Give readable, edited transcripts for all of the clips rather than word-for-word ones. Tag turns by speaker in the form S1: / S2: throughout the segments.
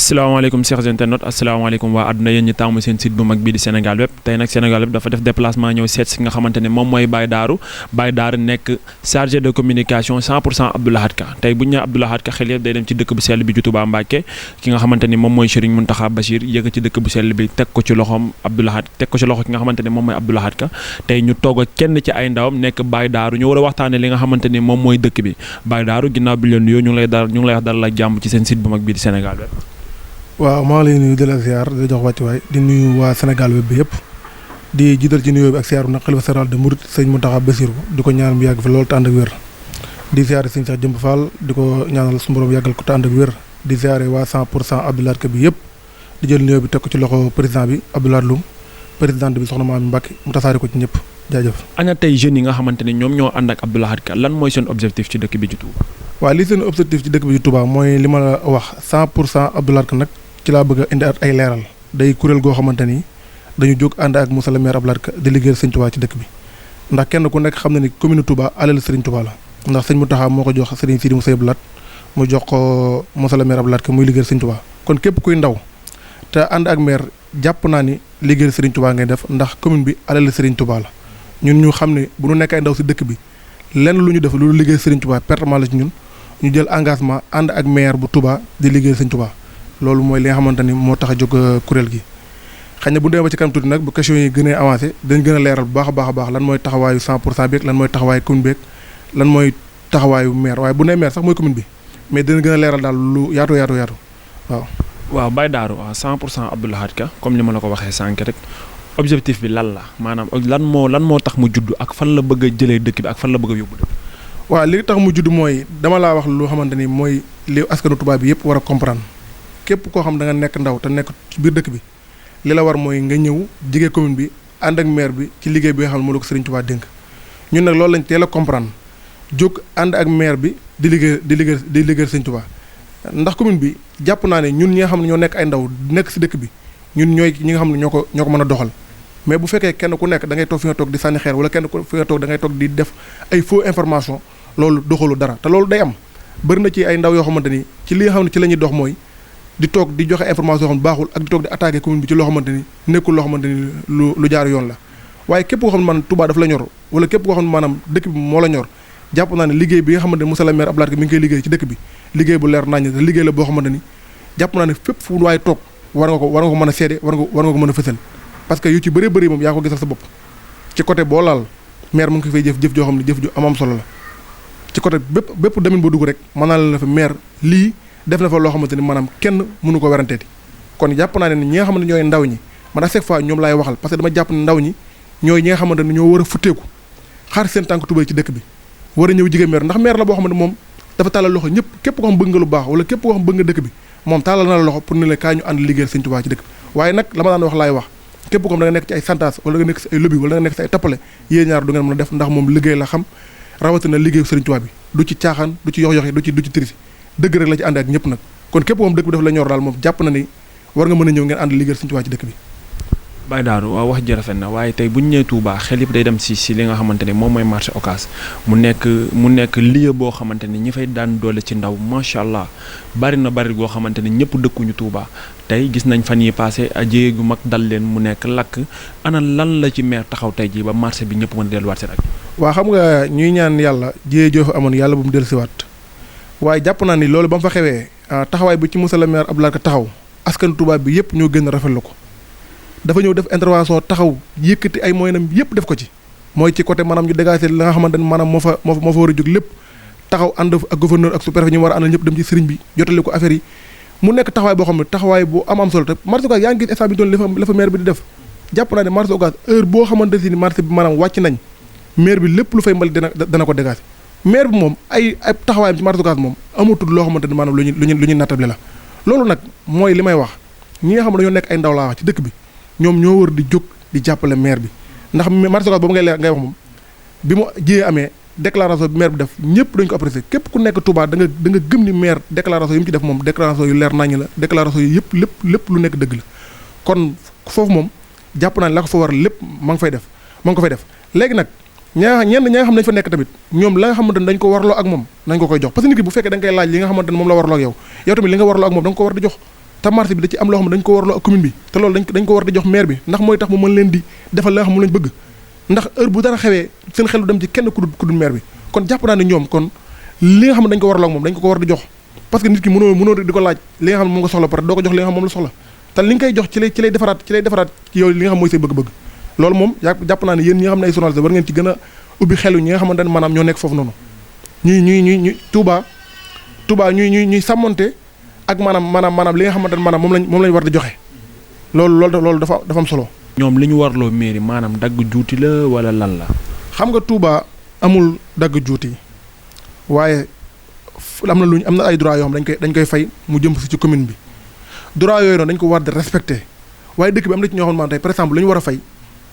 S1: asalaamaaleykum chers internautes asalaamaaleykum waa àdduna yéen ñi taamu seen site bu mag bii di Sénégal Web tey nag Sénégal Web dafa def déplacement ñëw seet si nga xamante ne moom mooy Baye Darou nekk chargé de communication 100% Abdou Lahad Ka tey bu ñu nee Abdou Lahad Ka xel yëpp day dem ci dëkk bu sell bi ju Touba Mbacké ki nga xamante ni moom mooy Serigne Mountakha Bachir yëg ci dëkk bu sell bi teg ko ci loxoom Abdou Lahad teg ko ci loxo ki nga xamante ne moom mooy Abdou Lahad Ka tey ñu toog ak kenn ci ay ndawam nekk Baye Darou ñu war a waxtaane li nga xamante ni moom mooy dëkk bi Baye Darou ginnaaw bi leen nuyoo ñu ngi lay wax dalal ak jàmm ci seen site bu mag bii di Sénégal Web.
S2: waaw maa ngi lay nuyu di la ziar di jox wàccuwaay di nuyu waa Sénégal Web bi yëpp di jiital ci nuyoo bi ak ziar bi nag xalifa général de Mouride sëñ Mountakha Bassirou di ko ñaanal mu yàgg fi loolu te ànd ak wér di ziare sëñ Cheikh Jëmb Fall di ko ñaanal su borom yàggal ko te ànd ak wér di ziare waa 100% Abdou Lahad Ka bi yëpp di jël nuyoo bi teg ko ci loxo président bi Abdou Lahad Loum présidente bi soxna Maami Mbacke mu tasaare ko ci ñëpp jaajëf.
S1: ana tey jeunes yi nga xamante ne ñoom ñoo ànd ak Abdou Lahad Ka lan mooy seen objectif ci dëkk bi ci Touba.
S2: waaw li seen objectif ci dëkk bi ci Touba mooy li ma la wax 100% Abdou Lahad Ka nag ci laa bëgg a indi ay leeral day kuréel goo xamante ni dañu jóg ànd ak monsieur le maire Abdou Lahad Ka di liggéeyal sëñ Touba ci dëkk bi ndax kenn ku nekk xam na ni commune Touba alal sëriñ Touba la ndax sëñ Mountakha moo ko jox sëriñ Sidi Moussa Abdou Lahad mu jox ko monsieur le maire Abdou Lahad Ka muy liggéeyal sëñ Touba kon képp kuy ndaw te ànd ak maire jàpp naa ni liggéeyal sëriñ Touba ngay def ndax commune bi alal sëriñ Touba la ñun ñu xam ne bu ñu nekk ay ndaw si dëkk bi lenn lu ñu def lu liggéey sëriñ Touba pertement la ci ñun ñu jël engagement ànd ak maire bu Touba di liggéeyal sëñ Touba loolu mooy li nga xamante ni moo tax a jóg kuréel gi xëy na bu demee ba ci kanam tuuti nag bu question yi gën a avancé dañ gën a leeral bu baax a baax lan mooy taxawaayu 100% bi ak lan mooy taxawaayu commune bi ak lan mooy taxawaayu maire waaye bu nee maire sax mooy commune bi mais dina gën a leeral daal lu yaatu waaw.
S1: waaw Baye Darou 100% Abdou Lahad Ka comme li ma la ko waxee sànq rek objectif bi lan la maanaam lan moo tax mu judd ak fan la bëgg a jëlee dëkk bi ak fan la bëgg a yóbbu dëkk.
S2: waaw li tax mu judd mooy dama laa wax lu xamante ni mooy li askanu Touba bi yëpp war a comprendre. képp koo xam da nga nekk ndaw te nekk ci biir dëkk bi li la war mooy nga ñëw jige commune bi ànd ak maire bi ci liggéey bi nga xam ne moo la ko Serigne Touba dénk ñun nag loolu lañ teel a comprendre jóg ànd ak maire bi di liggéey Serigne Touba ndax commune bi jàpp naa ne ñun ñi nga xam ne ñoo nekk ay ndaw nekk si dëkk bi ñun ñooy ñi nga xam ne ñoo ko mën a doxal mais bu fekkee kenn ku nekk da ngay toog fi nga toog di sànni xeer wala kenn ku fi nga toog da ngay toog di def ay faux information loolu doxalu dara te loolu day am bëri na ci ay ndaw yoo xamante ni ci li nga xam ne ci la ñuy dox mooy di toog di joxe information yoo xam ne baaxul ak di toog di attaquer commune bi ci loo xamante ni nekkul loo xamante ni lu jaar yoon la waaye képp koo xam ne maanaam Touba daf la ñor wala képp koo xam ne maanaam dëkk bi moo la ñor jàpp naa ne liggéey bi nga xamante ni monsieur le maire Abdou Lahad Ka mi ngi koy liggéey ci dëkk bi liggéey bu leer naññ te liggéey la boo xamante ni jàpp naa ne fépp fu waaye toog war nga ko mën a seede war nga ko mën a fësal parce que yu ci bëri moom yaa ko gisal sa bopp ci côté boo laal maire mu ngi fay jëf joo xam ne jëf ju am solo la ci côté bépp domaine boo dugg rek mën naa la fa maire lii def na fa loo xamante ni maanaam kenn mënu ko weranteeti kon jàpp naa ne ñi nga xamante ne ñooy ndaw ñi man à chaque fois ñoom laay waxal parce que dama jàpp ne ndaw ñi ñooy ñi nga xamante ne ñoo war a futteeku xaar seen tànk tubéy ci dëkk bi war a ñëw jigéen maire ndax maire la boo xamante ne moom dafa tàllal loxo ñëpp képp koo xam bëgg nga lu baax wala képp koo xam bëgg nga dëkk bi moom tàllal na la loxo pour ne la kaa ñu ànd liggéeyal Sëñ Tuubaa ci dëkk bi waaye nag la ma daan wax laay wax képp koo xam da nga nekk ci ay santas wala nga nekk ci ay lobby wala nga nekk ci ay tappale yéen ñaar du ngeen mën a def ndax moom liggéey la xam rawatina liggéeyu Sëriñ Tuubaa bi du ci caaxaan du ci yox-yoxi du ci trisi dëgg rek la ci ànd ak ñëpp nag kon képp moom dëkk bi daf la ñor daal moom jàpp na ni war nga mën a ñëw ngeen ànd liggéeyal Sëriñ Tuubaa ci dëkk bi.
S1: Baye Darou waaw wax ji rafet na waaye tey bu ñu ñëwee Touba xel yëpp day dem si li nga xamante ne moom mooy marché Ocass mu nekk lieu boo xamante ne ñi fay daan doole ci ndaw macha allah bari goo xamante ne ñëpp dëkkuñu Touba tey gis nañ fan yi passé jéye gu mag dal leen mu nekk lakk ana lan la ci maire taxaw tey jii ba marché bi ñëpp mën a delluwaat seen ak.
S2: waaw xam nga ñuy ñaan yàlla jéye joo fa amoon yàlla bu mu dellusiwaat waaye jàpp naa ni loolu ba mu fa xewee taxawaay bi ci monsieur le maire Abdou Lahad Ka taxaw askan Touba bi yëpp ñoo gën a rafetlu ko dafa ñëw def intervention taxaw yëkkati ay moyenam yëpp def ko ci mooy ci côté maanaam ñu dégager la nga xamante ne maanaam moo fa war a jóg lépp taxaw ànd ak gouverneur ak sous-préfet ñu war a àndal ñëpp dem ci sëriñ bi jotale ko affaire yi mu nekk taxawaay boo xam ne taxawaay bu am solo te marché Ocass yaa ngi gis instant bi doon la fa maire bi di def jàpp naa ne marché Ocass heure boo xamante ni marché bi maanaam wàcc nañ maire bi lépp lu fay mbali dana ko dégager maire bi moom ay taxawaayam ci marché Ocass moom amatul loo xamante ni maanaam lu ñuy nattable la loolu nag mooy li may wax ñi nga xam ne dañoo nekk ay ndaw laa wax ci dëkk bi ñoom ñoo war di jóg di jàppale maire bi ndax marché Ocass boobu ngay wax moom bi mu jiyee amee déclaration bi maire bi def ñëpp dañu ko apprécier képp ku nekk Touba da nga gëm ni maire déclaration yi mu ci def moom déclaration yu leer naññ la déclaration yi yëpp lépp lu nekk dëgg la kon foofu moom jàpp naa ne la ko fa war lépp ma ngi ko fay def léegi nag ñaa nga xam ne dañu fa nekk tamit ñoom la nga xamante ne dañ ko warloo ak moom nañ ko koy jox parce que nit ki bu fekkee da nga koy laaj li nga xamante ne moom la warloo ak yow tamit li nga warloo ak moom da nga ko war di jox te marché bi da ci am loo xam ne dañ ko warloo ak commune bi te loolu dañ ko war di jox maire bi ndax mooy tax mu mën leen di defal la nga xam mu lañ bëgg ndax heure bu dara xewee seen xel du dem ci kenn ku dul maire bi kon jàpp naa ne ñoom kon li nga xam ne dañ ko warloo ak moom dañ ko war di jox parce que nit ki mënoo di ko laaj li nga xam ne moom nga soxla pare doo ko jox li nga xam moom la soxla te li nga koy jox ci lay defaraat yow li nga xam mooy say bëgg-bëgg loolu moom jàpp naa ne yéen ñi nga xam ne ay journaliste war ngeen ci gën a ubbi xelu ñi nga xamante ne maanaam ñoo nekk foofu noonu ñuy Touba ñuy sàmmonte ak maanaam li nga xamante ne maanaam moom lañ war di joxe loolu dafa am solo.
S1: ñoom li ñu warloo mairie maanaam dagg juuti la wala lan la.
S2: xam nga Touba amul dagg juuti waaye am na ay droit yoo xam dañ koy fay mu jëm si ci commune bi droit yooyu noonu dañ ko war di respecter waaye dëkk bi am na ci ñoo xam ne tey par exemple lu ñu war a fay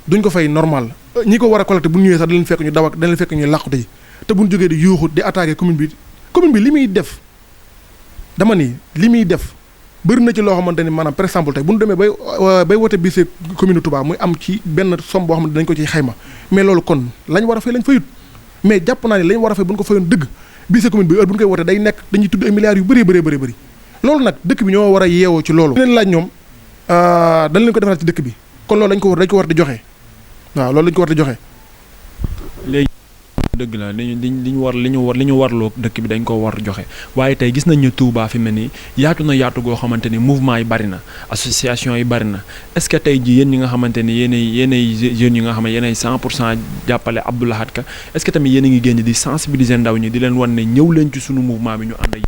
S2: duñ ko fay normal ñi ko war a collecté bu ñu ñëwee sax da leen fekk ñu daw ak da leen fekk ñu làqute yi te bu ñu jógee di yuuxu di attaqué commune bi li muy def dama ni li muy def bëri na ci loo xamante ni maanaam par exemple tey bu ñu demee bay wote bi si commune Touba muy am ci benn somme boo xam ne dañ ko ciy xayma mais loolu kon lañ war a fay lañ fayut mais jàpp naa ne lañ war a fay bu ñu ko fayoon dëgg bi si commune bi heure bu ñu koy wote day nekk dañuy tudd ay milliards yu bëri loolu nag dëkk bi ñoo war a yeewoo ci loolu leen laaj ñoom dañ leen ko defaraat ci dëkk bi kon loolu dañ ko war di joxe waaw loolu lañ ko war di joxe
S1: léegi dëgg la li ñu warloo dëkk bi dañ ko war joxe waaye tey gis nañ ñu Touba fi mu ne nii yaatu goo xamante ni mouvement yi bari na association yi bari na est-ce que tey ji yéen ñi nga xamante ni yéenay jeunes yi nga xam ne yéenay 100% jàppale Abdou Lahad Ka est-ce que tamit yéen a ngi génn di sensibiliser ndaw ñi di leen wan ne ñëw leen ci sunu mouvement bi ñu ànd ak.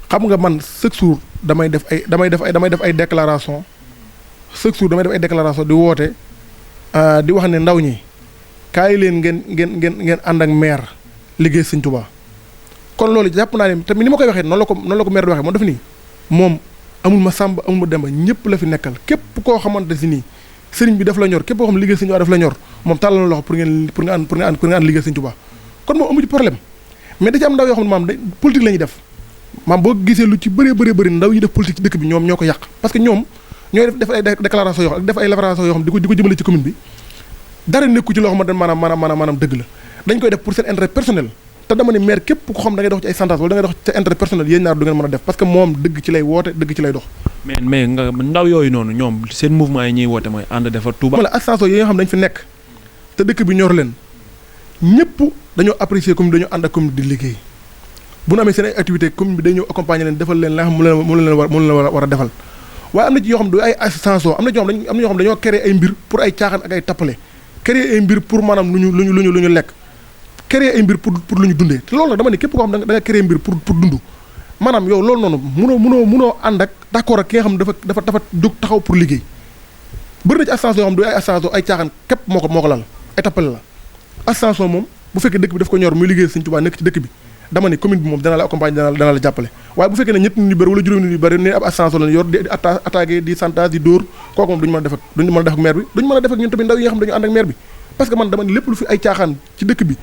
S2: xam nga man chaque jour damay def ay déclaration chaque jour damay def ay déclaration di woote di wax ne ndaw ñi kaay leen ngeen ànd ak maire liggéey Sëñ Touba kon loolu jàpp naa ne tamit ni ma koy waxee noonu la ko maire di waxee moo def nii moom amul ma sàmb amul ma demba ñëpp la fi nekkal képp koo xamante si nii sëriñ bi daf la ñor képp koo xam liggéey Sëñ Touba daf la ñor moom tàllal na loxo pour nga ànd liggéey Sëñ Touba kon moom amu ci problème mais da ci am ndaw yoo xam ne maam politique la ñuy def maam boo gisee lu ci bëri ndaw yi def politique ci dëkk bi ñoom ñoo ko yàq parce que ñoom ñooy def ay déclaration yoo xam ak def ay déclaration yoo xam di ko jëmale ci commune bi dara nekku ci loo xamante ne maanaam dëgg la dañ koy def pour seen intérêt personnel te dama ne maire képp ko xam da ngay dox ci ay santage wala da ngay dox ci intérêt personnel yéen ñaar du ngeen mën a def parce que moom dëgg ci lay woote dëgg ci lay dox
S1: mais nga ndaw yooyu noonu ñoom seen mouvement yi ñuy woote mooy ànd defar Touba
S2: wala association yi nga xam dañ fi nekk te dëkk bi ñor leen ñëpp dañoo apprécier commune dañoo ànd ak commune di liggéey bu ñu amee seen ay activité commune bi day ñëw accompagner leen defal leen la nga xam mu leen war a defal waaye am na ci yoo xam du ay assistance am na ñoo xam dañoo créer ay mbir pour ay caaxaan ak ay tappale créer ay mbir pour maanaam lu ñu lekk créer ay mbir pour lu ñu dundee te loolu nag dama ne képp koo xam da nga créer mbir pour dund maanaam yow loolu noonu munoo ànd ak d'accord ak ki nga xam dafa jóg taxaw pour liggéey bëri na ci assistance yoo xam du ay assistance ay caaxaan képp moo ko lal ay tappale la assistance moom bu fekkee dëkk bi daf ko ñor muy liggéey Sëñ Touba nekk ci dëkk bi dama ne commune bi moom dana la accompagner dana la jàppale waaye bu fekkee ne ñett nit ñu bëri wala juróomi nit ñu bëri ne ab assistance la yor di attaqué di chantage di dóor kooku moom duñu mën a def ak maire bi duñu mën a def ak ñun tamit ndaw yi nga xam dañu ànd ak maire bi parce que man dama ne lépp lu fi ay caaxaan ci dëkk bi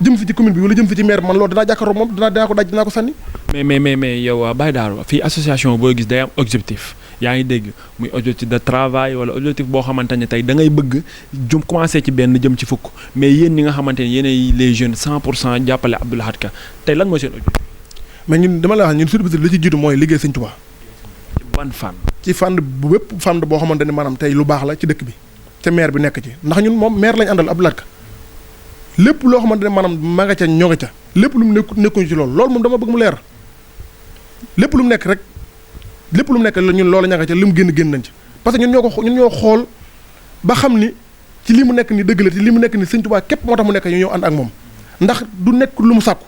S2: jëm si ci commune bi wala jëm si ci maire bi man loolu danaa jàkkaaroo moom dinaa ko daj dinaa ko sànni
S1: mais yow Baye Darou fii association boo gis day am objectif yaa ngi dégg muy objectif de travail wala objectif boo xamante ne tey da ngay bëgg jëm commencé ci benn jëm ci fukk mais yéen ñi nga xamante ne yéenay les jeunes 100% jàppale Abdou Lahad Ka tey lan mooy seen objectif.
S2: mais ñun dama la wax ñun suñu objectif li ci jiitu mooy liggéey Sëñ Touba.
S1: ci ban fànn.
S2: ci fànn bu bépp fànn boo xamante ne maanaam tey lu baax la ci dëkk bi te maire bi nekk ci ndax ñun moom maire lañ àndal Abdou Lahad Ka lépp loo xamante ne maanaam ma nga ca ñoo nga ca lépp lu mu nekkuñu ci loolu moom dama bëgg mu leer lépp lu mu nekk rek lépp lu mu nekk ñun loolu ña nga ca li mu génn nañ ci parce que ñun ñoo xool ba xam ni ci li mu nekk ni dëgg la te li mu nekk ni Sëñ Touba képp moo tax mu nekk ñu ñëw ànd ak moom ndax du nekk lu mu sàkku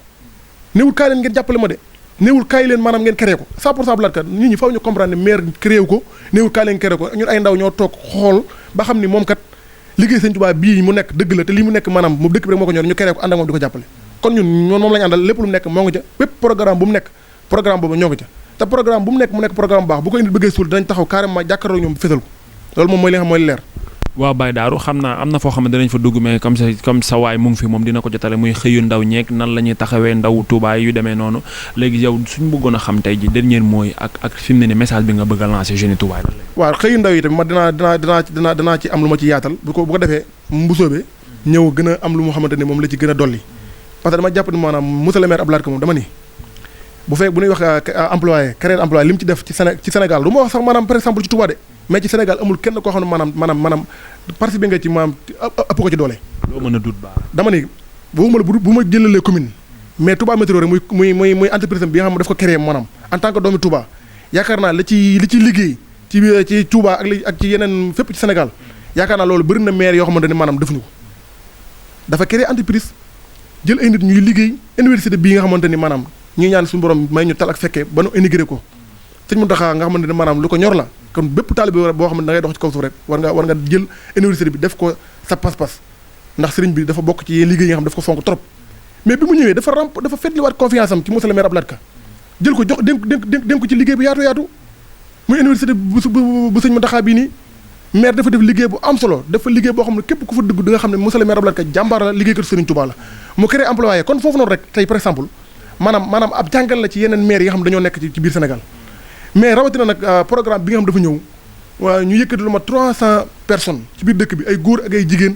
S2: néewul kaay leen ngeen jàppale ma de néewul kaay leen maanaam ngeen créé ko 100% Abdou Lahad Ka nit ñi faaw ñu comprendre ne maire créé ko néewul kaay leen créé ko ñun ay ndaw ñoo toog xool ba xam ni moom kat liggéey Sëñ Touba bii mu nekk dëgg la te li mu nekk maanaam moom dëkk bi rek moo ko ñor ñu créé ko ànd ak moom di ko jàppale kon ñun moom lañu àndal lépp lu mu nekk moo nga ca bépp programme bu mu nekk programme boobu ñoo nga ca te programme bu mu nekk programme baax bu ko indi bëggee suul dinañ taxaw carrément jàkkaaroo ñoom fesal ko loolu moom mooy li nga xam mooy leer
S1: waaw Baye Darou xam naa am na foo xam ne danañ fa dugg mais comme sa waay mu ngi fi moom dina ko jotale muy xëyu ndaw ñeeg nan la ñuy taxawee ndaw Touba yu demee noonu léegi yow suñu bëggoon a xam tey ji dernier mooy ak fi mu ne ni message bi nga bëgg a lancer jeune Touba yi
S2: waaw xëyu ndaw yi tamit ma dinaa ci am lu ma ci yaatal bu ko defee mbusóobe ñëw gën a am lu mu xamante ne moom la ci gën a dolli parce que dama jàpp ni maanaam monsieur le maire Abdou Lahad Ka moom dama ni bu fekk bu ñuy wax employé carrière employé li mu ci def ci Sénégal du ma wax sax maanaam par exemple ci Touba de mais ci Sénégal amul kenn koo xam ne maanaam participé nga ci maanaam ëpp ko ci doole.
S1: loo mën a dut baax.
S2: dama ni bu ma jëlalee commune mais Touba Météo rek muy entreprise bi nga xam ne daf ko créé maanaam en tant que doomi Touba yaakaar naa li ci liggéey ci Touba ak ci yeneen fépp ci Sénégal yaakaar naa loolu bëri na maire yoo xamante ne maanaam defuñu ko dafa créé entreprise jël ay nit ñuy liggéey université bii nga xamante ni maanaam ñuy ñaan suñu borom may ñu tal ak fekkee ba nu intégré ko sëñ Mountakha nga xamante ne maanaam lu ko ñor la kon bépp taalibe boo xam ne da ngay dox ci kaw suuf rek war nga jël université bi def ko sa pas-pas ndax sëriñ bi dafa bokk ci liggéey yi nga xam daf ko fonk trop mais bi mu ñëwee dafa fetliwaat confiance am ci monsieur le maire Abdou Lahad Ka jël ko jox dénk ko ci liggéey bu yaatu muy université bu sëñ Mountakha bii nii maire dafa def liggéey bu am solo dafa liggéey boo xam ne képp ku fa dugg di nga xam ne monsieur le maire Abdou Lahad Ka jàmbaar la liggéeykat Sëriñ Touba la mu créé employé kon foofu noonu rek tey par exemple maanaam ab jàngal la ci yeneen maire yi nga xam ne dañoo nekk ci biir Sénégal mais rawatina nag programme bi nga xam dafa ñëw waaw ñu yëkkati lu ma 300 personnes ci biir dëkk bi ay góor ak ay jigéen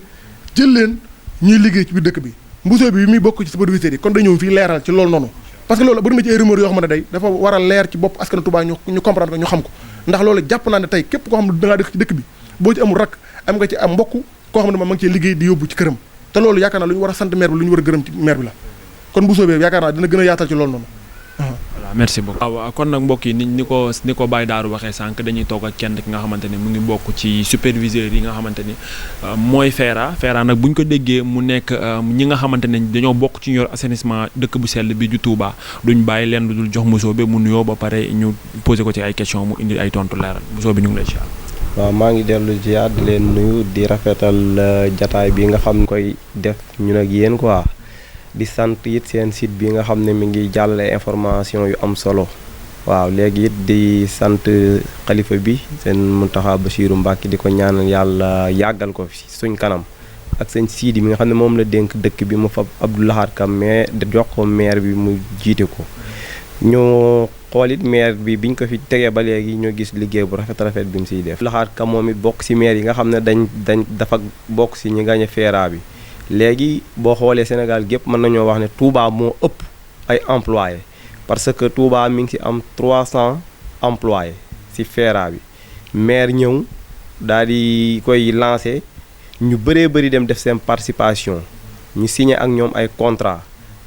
S2: jël leen ñuy liggéey ci biir dëkk bi mbusoo bi muy bokk ci superviseurs yi kon day ñëw fii leeral ci loolu noonu parce que loolu bëri na ci ay rumeur yoo xam ne day dafa war a leer ci bopp askan Touba ñu comprendre ko ñu xam ko ndax loolu jàpp naa ne tey képp koo xam ne da ngaa dëkk ci dëkk bi boo ci amul rak am nga ci am mbokk koo xam ne ma ngi cee liggéey di yóbbu ci këram te loolu yaakaar naa lu ñu war a sant maire bi lu ñu war a gërëm ci maire bi la kon bu soobee yaakaar naa dina gën a yaatal ci loolu noonu.
S1: voilà merci beaucoup. waaw kon nag mbokk yi ni ko Baye Darou waxee sànq dañuy toog ak kenn ki nga xamante ni mu ngi bokk ci superviseurs yi nga xamante ni mooy FERA nag bu ñu ko déggee mu nekk ñi nga xamante ne dañoo bokk ci yor assainissement dëkk bu sell bi ju Touba duñ bàyyi leen lu dul jox Mboussobé mu nuyoo ba pare ñu posé ko ci ay question mu indi ay tontu leeral Mboussobé ñu ngi lay ziar.
S3: waaw maa ngi dellu ziar di leen nuyu di rafetal jataay bi nga xam ne koy def ñun ak yéen quoi di sant it seen site bi nga xam ne mi ngi jàllale information yu am solo waaw léegi it di sant xalifa bi seen Mountakha Bassirou Mbacké di ko ñaanal yàlla yàggal ko fi suñ kanam ak seen Sidi mi nga xam ne moom la dénk dëkk bi mu fab Abdou Lahad Ka mais jox ko maire bi mu jiite ko ñu xool it maire bi biñ ko fi tegee ba léegi ñoo gis liggéey bu rafet bi mu siy def. Lahad Ka moom it bokk si maire yi nga xam ne dafa bokk si ñi gañe FERA bi léegi boo xoolee Sénégal gépp mën nañoo wax ne Touba moo ëpp ay employés parce que Touba mi ngi si am 300 employés si FERA bi maire ñëw daal di koy lancé ñu bëree dem def seen participation ñu signé ak ñoom ay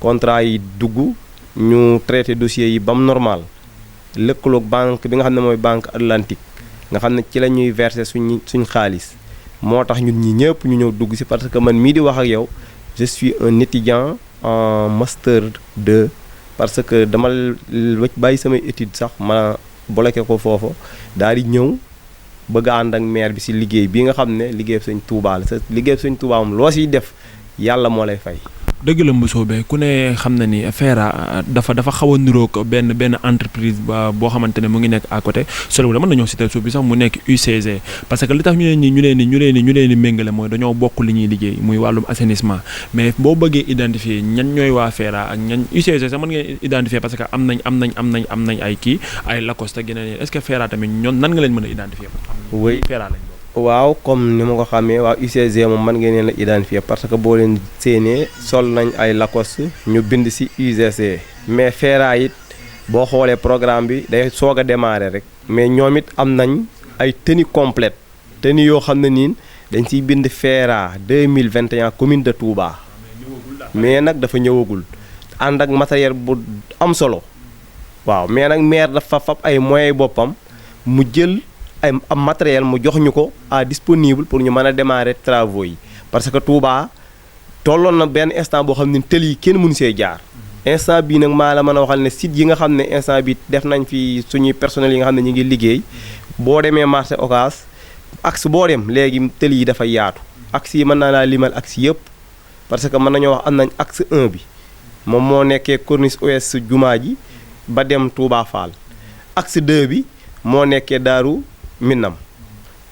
S3: contrat yi dugg ñu traité dossiers yi ba mu normal lëkkaloog banque bi nga xam ne mooy banque Atlantique nga xam ne ci la ñuy verser suñ xaalis moo tax ñun ñi ñëpp ñu ñëw dugg si parce que man mii di wax ak yow je suis un étudiant en master 2 parce que dama bàyyi samay étude sax ma bloqué ko foofu daal di ñëw bëgg a ànd ak maire bi si liggéey bi nga xam ne liggéey Sëñ Touba la sa liggéey Sëñ Touba moom loo siy def yàlla moo lay fay.
S1: dëgg la Mboussobé ku ne xam na ni FERA dafa xaw a niroog benn entreprise boo xamante ne mu ngi nekk à côté solo mën nañoo citer suuf bi sax mu nekk UCG parce que li tax ñu leen di méngale mooy dañoo bokk li ñuy liggéey muy wàllum assainissement mais boo bëggee identifier ñan ñooy waa FERA ak ñan UCG sax mën ngeen identifier parce que am nañ ay kii ay Lacoste ak yeneen est-ce que FERA tamit ñoon nan nga leen mën a identifier.
S3: oui
S1: FERA lañ
S3: waaw comme ni ma ko xamee waa UCG moom mën ngeen leen la identifier parce que boo leen séenee sol nañ ay Lacoste ñu bind ci UCG mais FERA it boo xoolee programme bi day soog a démarrer rek mais ñoom it am nañ ay tenue complète tenue yoo xam ne niin dañ ciy bind FERA 2021 commune de Touba mais nag dafa ñëwagul ànd ak matériel bu am solo waaw mais nag maire dafa fab ay moyens boppam mu jël am matériel mu jox ñu ko à disponible pour ñu mën a démarrer travaux yi parce que Touba tolloon na benn instant boo xam ne tël yi kenn mënu see jaar instant bii nag maa la mën a waxal ne site yi nga xam ne instant bi def nañ fi suñuy personnel yi nga xam ne ñu ngi liggéey boo demee marché Ocass axe boo dem léegi tël yi dafa yaatu axe yi mën naa laa limal axe yëpp parce que mën nañoo wax am nañ axe 1 bi moom moo nekkee corniche ouest jumaa ji ba dem Touba Fall axe 2 bi moo nekkee Daaru Minam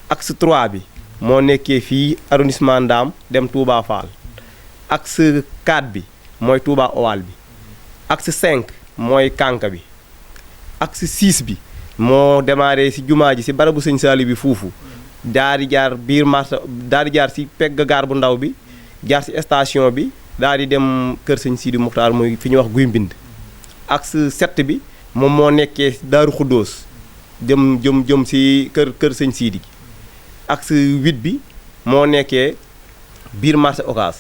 S3: axe 3 bi moo nekkee fii arrondissement Ndaam dem Touba Fall axe 4 bi mooy Touba Owal bi axe 5 mooy Kanka bi axe 6 bi moo démarré ci jumaa ji ci barabu Sëñ Saali bi foofu daal di jaar biir marché daal di jaar ci pegg gaar bu ndaw bi jaar ci station bi daal di dem kër Sëñ Sidi Muxtaar muy fi ñuy wax Guy Mbind axe 7 bi moom moo nekkee Daaru Xuddoos jëm si kër sëñ Siidi axe 8 bi moo nekkee biir marché Ocass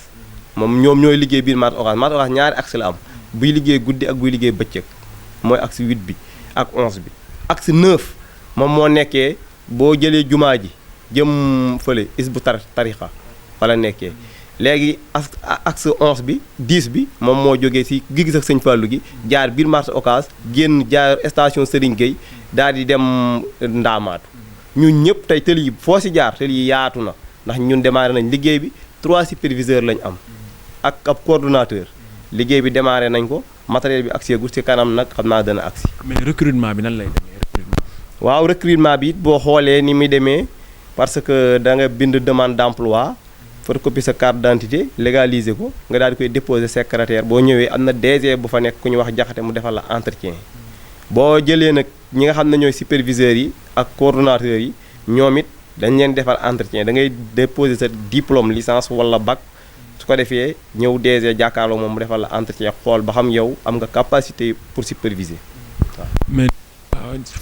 S3: moom ñoom ñooy liggéey biir marché Ocass ñaari axe la am buy liggéey guddi ak buy liggéey bëccëg mooy axe 8 bi ak 11 bi axe 9 moom moo nekkee boo jëlee jumaa ji jëm fële Hizbut Tarqiyyah fa la nekkee léegi axe 11 bi 10 bi moom moo jógee si gis ak sëñ Fallou gi jaar biir marché Ocass génn jaar station Serigne Gueye daal di dem Ndaamaatu ñun ñëpp tey tëli yi foo si jaar tëli yi yaatu na ndax ñun démarré nañ liggéey bi 3 superviseurs lañ am ak ab coordonnateur liggéey bi démarré nañ ko matériel bi agsi gu si kanam nag xam naa dana agsi.
S1: mais recrutement bi nan lay demee recrutement.
S3: waaw recrutement bi it boo xoolee ni muy demee parce que da nga bind demande d'emploi photocopier sa carte d'identité légaliser ko nga daal di koy déposer secrétaire boo ñëwee am na DG bu fa nekk ku ñu wax jaxate mu defal la entretien boo jëlee nag ñi nga xam ne ñooy superviseurs yi ak coordonnateurs yi ñoom it dañ leen defal entretien da ngay déposer sa diplôme licence wala bac su ko defee ñëw DG jàkkaarloo moom mu defal la entretien xool ba xam yow am nga capacité pour superviser waaw.
S1: mais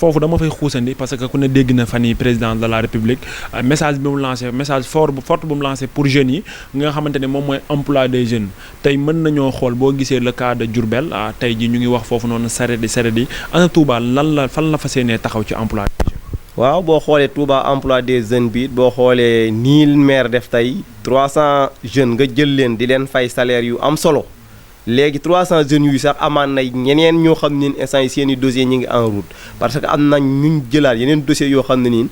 S1: foofu dama fay xuusandi parce que ku ne dégg na fan yi président de la république message bi mu lancé message fort bu mu lancé pour jeunes yi nga xamante ne moom mooy emploi des jeunes tey mën nañoo xool boo gisee le cas de Diourbel tey ji ñu ngi wax foofu noonu saret yi ana Touba fan la fas yéenee taxaw ci emploi des jeunes.
S3: waaw boo xoolee Touba emploi des jeunes bi boo xoolee nii maire def tey 300 jeunes nga jël leen di leen fay salaire yu am solo léegi 300 jeunes yu sax amaan na ñeneen ñoo xam ne instant yi seen i dossiers ñi ngi en route parce que am na ñu jëlaat yeneen dossiers yoo xam ne nii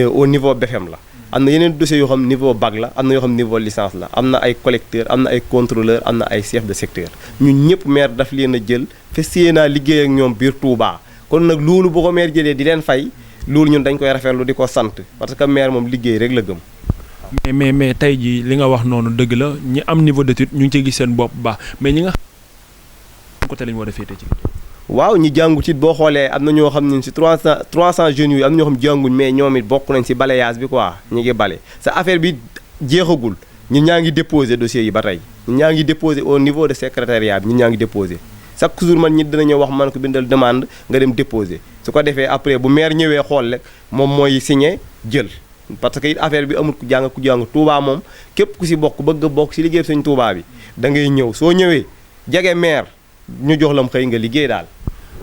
S3: au niveau BFM la am na yeneen dossiers yoo xam ne niveau bac la am na yoo xam ne niveau licence la am na ay collecteur am na ay contrôleur am na ay chef de secteur ñun ñëpp maire daf leen a jël fas yéenaa liggéey ak ñoom biir Touba kon nag loolu boo ko maire jëlee di leen fay loolu ñun dañ koy rafetlu di ko sant parce que maire moom liggéey rek la gëm.
S1: mais tey jii li nga wax noonu dëgg la ñi am niveau d'étude ñu ngi ciy gis seen bopp bu baax mais ñi nga xam côté lañu war a féete ci liggéey.
S3: waaw ñi jàngut it boo xoolee am na ñoo xam ne si 300 jeunes yu am na ñoo xam jànguñ mais ñoom it bokk nañ si balayage bi quoi ñu ngi bale sa affaire bi jeexagul ñun ñaa ngi déposé dossiers yi ba tey ñun ñaa ngi déposé au niveau de secrétariat bi ñun ñaa ngi déposé chaque jour man ñi dinañu wax man ko bindal demande nga dem déposé su ko defee après bu maire ñëwee xool rek moom mooy signé jël. parce que it affaire bi amul ku jàng Touba moom képp ku si bokk bëgg a bokk si liggéey sëñ Touba bi da ngay ñëw soo ñëwee jege maire ñu jox lam xëy nga liggéey daal.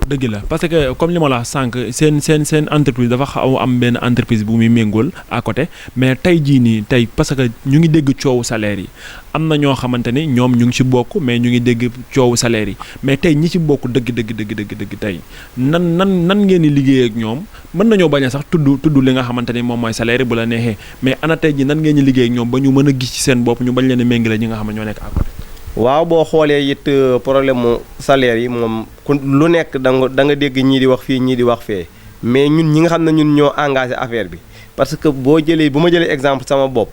S1: dëgg la parce que comme li ma la wax sànq seen entreprise dafa xaw am benn entreprise bu muy méngool à côté mais tey jii nii tey parce que ñu ngi dégg coowu salaire yi am na ñoo xamante ni ñoom ñu ngi ci bokk mais ñu ngi dégg coowu salaire yi mais tey ñi ci bokk dëgg tey nan ngeen di liggéey ak ñoom mën nañoo bañ a sax tudd li nga xamante ni moom mooy salaire yi bu la neexee mais ana tey ji nan ngeen di liggéey ak ñoom ba ñu mën a gis ci seen bopp ñu bañ leen a méngale ñi nga xam ne ñoo nekk à côté.
S3: waaw boo xoolee it problème mu salaire yi moom ku lu nekk da nga dégg ñii di wax fii ñii di wax fee mais ñun ñi nga xam ne ñun ñoo engagé affaire bi parce que bu ma jëlee exemple sama bopp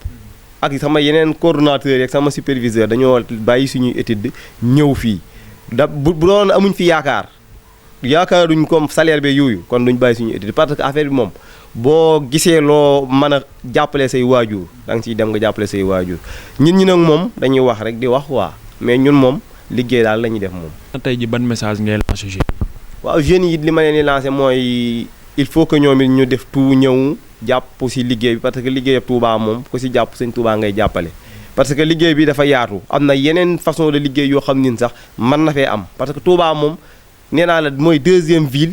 S3: ak sama yeneen coordonnateurs yi ak sama superviseur dañoo bàyyi suñuy étude ñëw fii bu doon amuñ fi yaakaaruñ comme salaire bi yooyu kon duñ bàyyi suñuy étude parce que affaire bi moom boo gisee loo mën a jàppale say waajur da nga ciy dem nga jàppale say waajur ñi nag moom dañuy wax rek di wax waa mais ñun moom liggéey daal la ñuy def moom.
S1: tey ji ban message ngay lancé jeunes yi.
S3: waaw jeunes yi li ma leen di lancé mooy il faut que ñoom it ñu def tout ñëw jàpp si liggéey bi parce que liggéey ab Touba moom ku si jàpp sëñ Touba ngay jàppale. parce que liggéey bi dafa yaatu am na yeneen façon de liggéey yoo xam ni sax mën na fee am parce que Touba moom nee naa la mooy 2e ville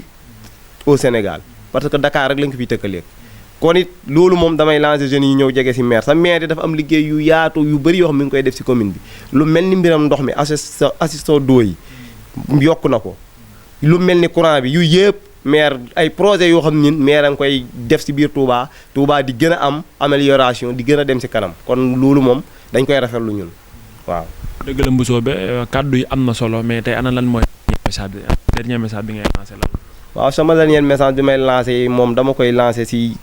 S3: au Sénégal parce que Dakar rek lañ ko fiy tëkkaleeg. kon it loolu moom damay lancer jeunes yi ñëw jege si maire sa maire dafa am liggéey yu yaatu yu bëri yoo xam mi ngi koy def si commune bi lu mel ni mbiram ndox mi assistant d'eau yi yokk na ko lu mel ni courant bi yu yëpp maire ay projet yoo xam ne maire a ngi koy def si biir Touba di gën a am amélioration di gën a dem si kanam kon loolu moom dañ koy rafetlu ñun waaw.
S1: dëgg la Mbusoobe kàddu yi am na solo mais tey ana lan mooy dernier message bi ngay lancé lan.
S3: waaw sama dernier message bi may lancé moom dama koy lancé si.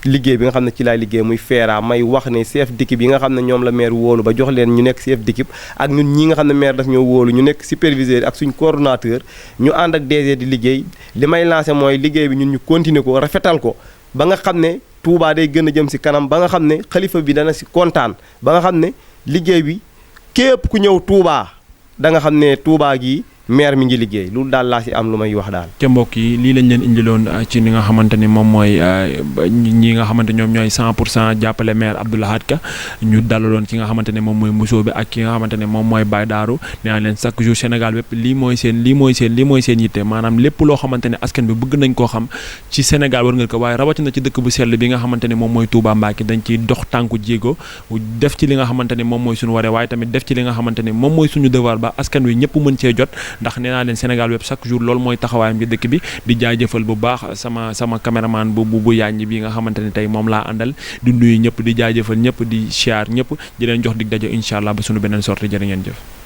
S3: liggéey bi nga xam ne ci laay liggéey muy feera may wax ne chef d'équipe yi nga xam ne ñoom la maire wóolu ba jox leen ñu nekk chef d'équipe ak ñun ñi nga xam ne maire daf ñoo wóolu ñu nekk superviseur ak suñ coordonnateur ñu ànd ak DG di liggéey li may lancé mooy liggéey bi ñun ñu continuer ko rafetal ko ba nga xam ne Touba day gën a jëm si kanam ba nga xam ne xalifa bi dana si kontaan ba nga xam ne liggéey bi képp ku ñëw Touba da nga xam ne Touba gi maire mi ngi liggéey loolu daal laa si am lu may wax daal.
S1: ca mbokk yi lii lañ leen indiloon ci li nga xamante ni moom mooy ñi nga xamante ñoom ñooy 100% jàppale maire Abdou Lahad Ka ñu dalaloon ki nga xamante ne moom mooy Mbousso bi ak ki nga xamante ne moom mooy Baye Darou nee naa leen chaque jour Sénégal bépp lii mooy seen yitte maanaam lépp loo xamante ne askan bi bëgg nañ koo xam ci Sénégal war nga ko waaye rawatina ci dëkk bu sell bi nga xamante ne moom mooy Touba Mbacké dañ ciy dox tànku jéego def ci li nga xamante ne moom mooy suñu waree waaye tamit def ci li nga xamante ne moom mooy suñu devoir ba askan wi ñëpp mën cee jot ndax nee naa leen Sénégal web chaque jour loolu mooy taxawaayam ci dëkk bi di jaajëfal bu baax sama caméraman bu yaaññi bi nga xamante ne tey moom laa àndal di nuyu ñëpp di jaajëfal ñëpp di siyaar ñëpp di leen jox dig daje incha allah ba suñu beneen sortie jërë ngeen jëf